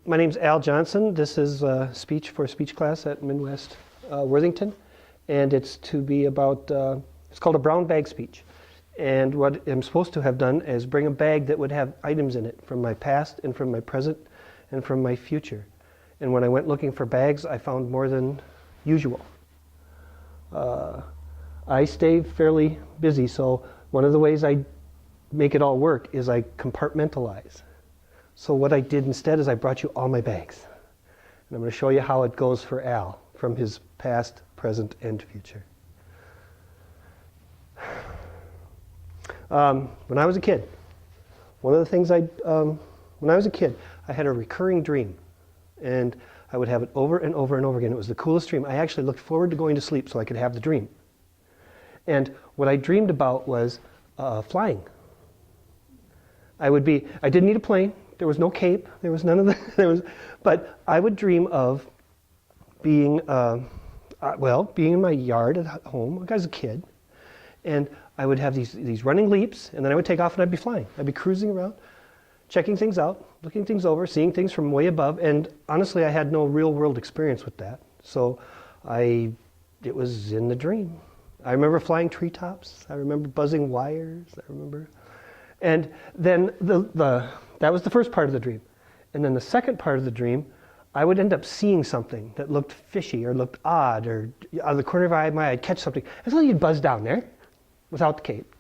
My name's Al Johnson. This is speech for a speech class at MNWest Worthington, and it's to be about, it's called a brown bag speech. And what I'm supposed to have done is bring a bag that would have items in it from my past and from my present and from my future. And when I went looking for bags, I found more than usual. I stay fairly busy, so one of the ways I make it all work is I compartmentalize. So what I did instead is I brought you all my bags. And I'm going to show you how it goes for Al from his past, present, and future. When I was a kid, one of the things when I was a kid, I had a recurring dream. And I would have it over and over and over again. It was the coolest dream. I actually looked forward to going to sleep so I could have the dream. And what I dreamed about was flying. I didn't need a plane. There was no cape. There was none of that. But I would dream of being, being in my yard at home. I was a kid. And I would have these running leaps, and then I would take off and I'd be flying. I'd be cruising around, checking things out, looking things over, seeing things from way above. And honestly, I had no real world experience with that. So it was in the dream. I remember flying treetops. I remember buzzing wires. And then that was the first part of the dream. And then the second part of the dream, I would end up seeing something that looked fishy or looked odd, or out of the corner of my eye, I'd catch something. And so you'd buzz down there without the cape.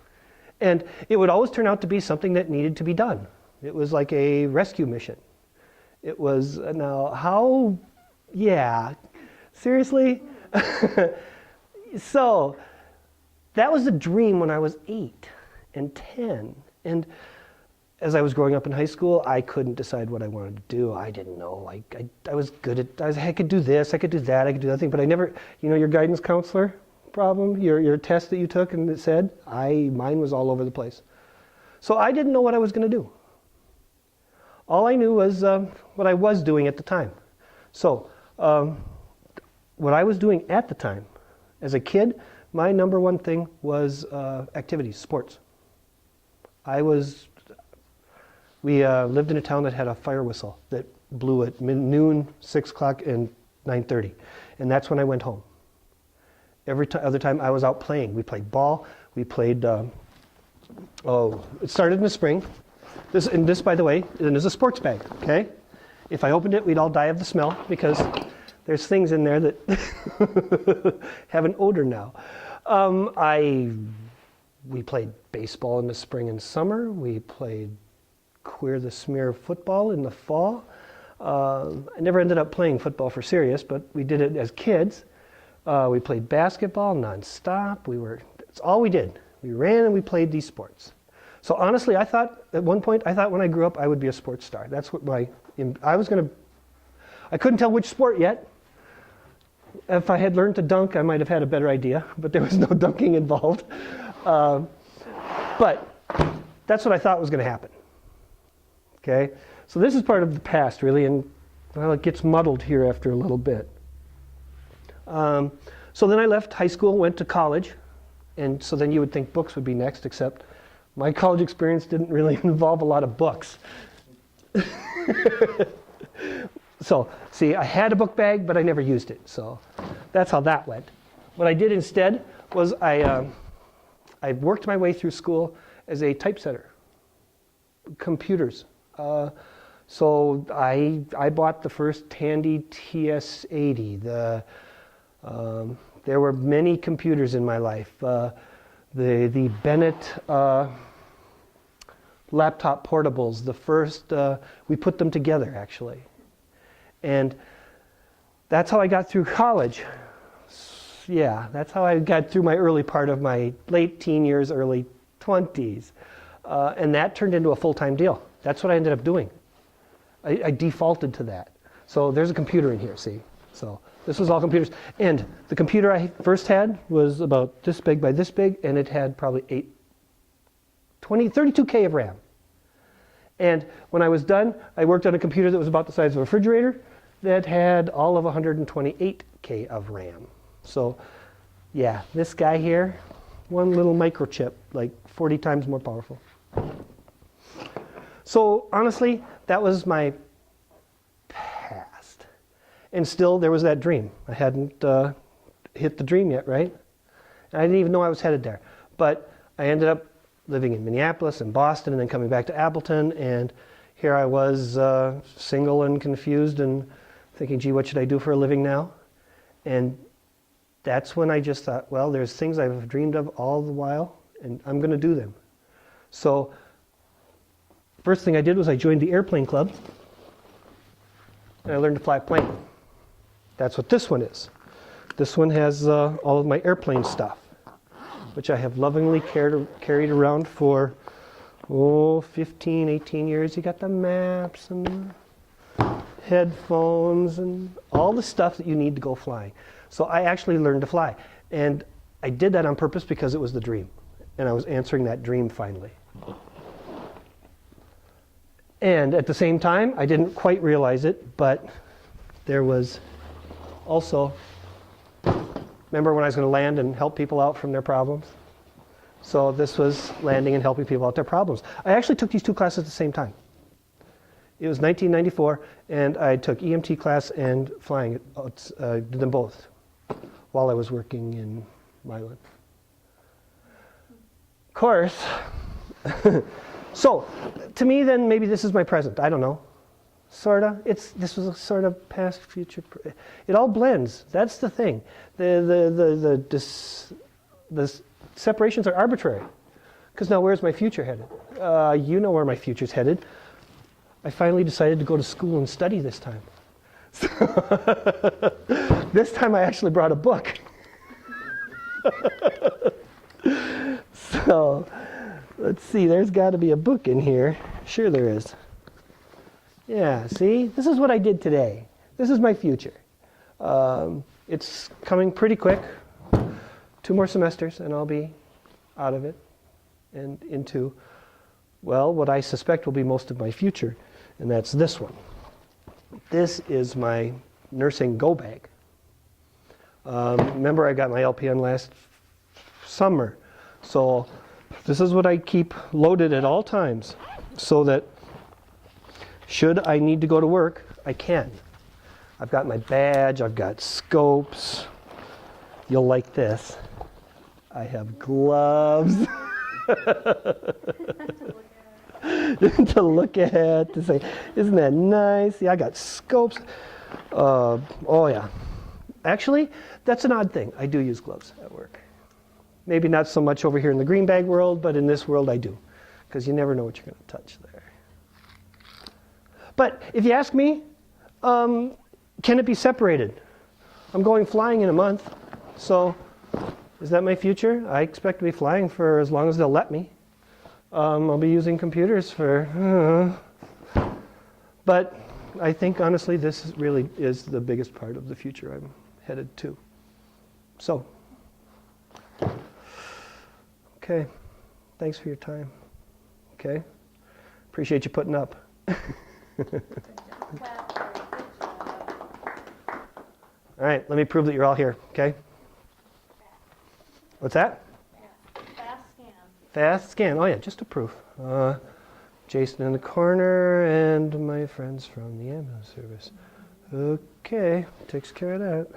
And it would always turn out to be something that needed to be done. It was like a rescue mission. It was, seriously? So that was a dream when I was 8 and 10. And as I was growing up in high school, I couldn't decide what I wanted to do. I didn't know. I was good at, I could do this, I could do that, I could do that thing, but I never, your guidance counselor problem, your test that you took and it said, mine was all over the place. So I didn't know what I was going to do. All I knew was what I was doing at the time. So what I was doing at the time, as a kid, my number one thing was activities, sports. We lived in a town that had a fire whistle that blew at noon, 6 o'clock, and 9:30. And that's when I went home. Every other time I was out playing. We played ball. We played, it started in the spring. This, by the way, is a sports bag, okay? If I opened it, we'd all die of the smell because there's things in there that have an odor now. We played baseball in the spring and summer. We played Queer the Smear football in the fall. I never ended up playing football for serious, but we did it as kids. We played basketball nonstop. That's all we did. We ran and we played these sports. So honestly, at one point, I thought when I grew up, I would be a sports star. That's what I couldn't tell which sport yet. If I had learned to dunk, I might have had a better idea, but there was no dunking involved. But that's what I thought was going to happen. Okay? So this is part of the past, really, and it gets muddled here after a little bit. So then I left high school, went to college, and so then you would think books would be next, except my college experience didn't really involve a lot of books. So, see, I had a book bag, but I never used it, so that's how that went. What I did instead was I worked my way through school as a typesetter, computers. So I bought the first Tandy TS-80. There were many computers in my life. The Bennett laptop portables, the first, we put them together actually. And that's how I got through college. Yeah, that's how I got through my early part of my late teen years, early 20s. And that turned into a full-time deal. That's what I ended up doing. I defaulted to that. So there's a computer in here, see? So this was all computers. And the computer I first had was about this big by this big, and it had probably 32K of RAM. And when I was done, I worked on a computer that was about the size of a refrigerator that had all of 128K of RAM. So yeah, this guy here, one little microchip, like 40 times more powerful. So honestly, that was my And still there was that dream. I hadn't hit the dream yet, right? And I didn't even know I was headed there. But I ended up living in Minneapolis and Boston and then coming back to Appleton, and here I was single and confused and thinking, gee, what should I do for a living now? And that's when I just thought, well, there's things I've dreamed of all the while, and I'm going to do them. So first thing I did was I joined the airplane club, and I learned to fly a plane. That's what this one is. This one has all of my airplane stuff, which I have lovingly carried around for, 15, 18 years. You got the maps and headphones and all the stuff that you need to go flying. So I actually learned to fly. And I did that on purpose because it was the dream. And I was answering that dream finally. And at the same time, I didn't quite realize it, but there was also, remember when I was going to land and help people out from their problems? So this was landing and helping people out their problems. I actually took these two classes at the same time. It was 1994, and I took EMT class and flying. Did them both while I was working in Milan. Of course. So, to me then, maybe this is my present. I don't know. Sorta. This was a sort of past, future. It all blends. That's the thing. The separations are arbitrary. Because now where's my future headed? You know where my future's headed. I finally decided to go to school and study this time. So this time I actually brought a book. So let's see, there's got to be a book in here. Sure there is. Yeah, see? This is what I did today. This is my future. It's coming pretty quick. 2 more semesters and I'll be out of it and into, well, what I suspect will be most of my future, and that's this one. This is my nursing go bag. Remember I got my LPN last summer, so this is what I keep loaded at all times so that should I need to go to work, I can. I've got my badge, I've got scopes. You'll like this. I have gloves to look at, to say, isn't that nice? Yeah, I got scopes. Oh yeah. Actually, that's an odd thing. I do use gloves at work. Maybe not so much over here in the green bag world, but in this world I do. Because you never know what you're going to touch there. But if you ask me, can it be separated? I'm going flying in a month, so is that my future? I expect to be flying for as long as they'll let me. I'll be using computers for, but I think honestly this really is the biggest part of the future I'm headed to. So, okay, thanks for your time. Okay, appreciate you putting up. All right, let me prove that you're all here, okay? What's that? Fast scan. Fast scan. Oh yeah, just a proof. Jason in the corner and my friends from the ambulance service. Okay, takes care of that.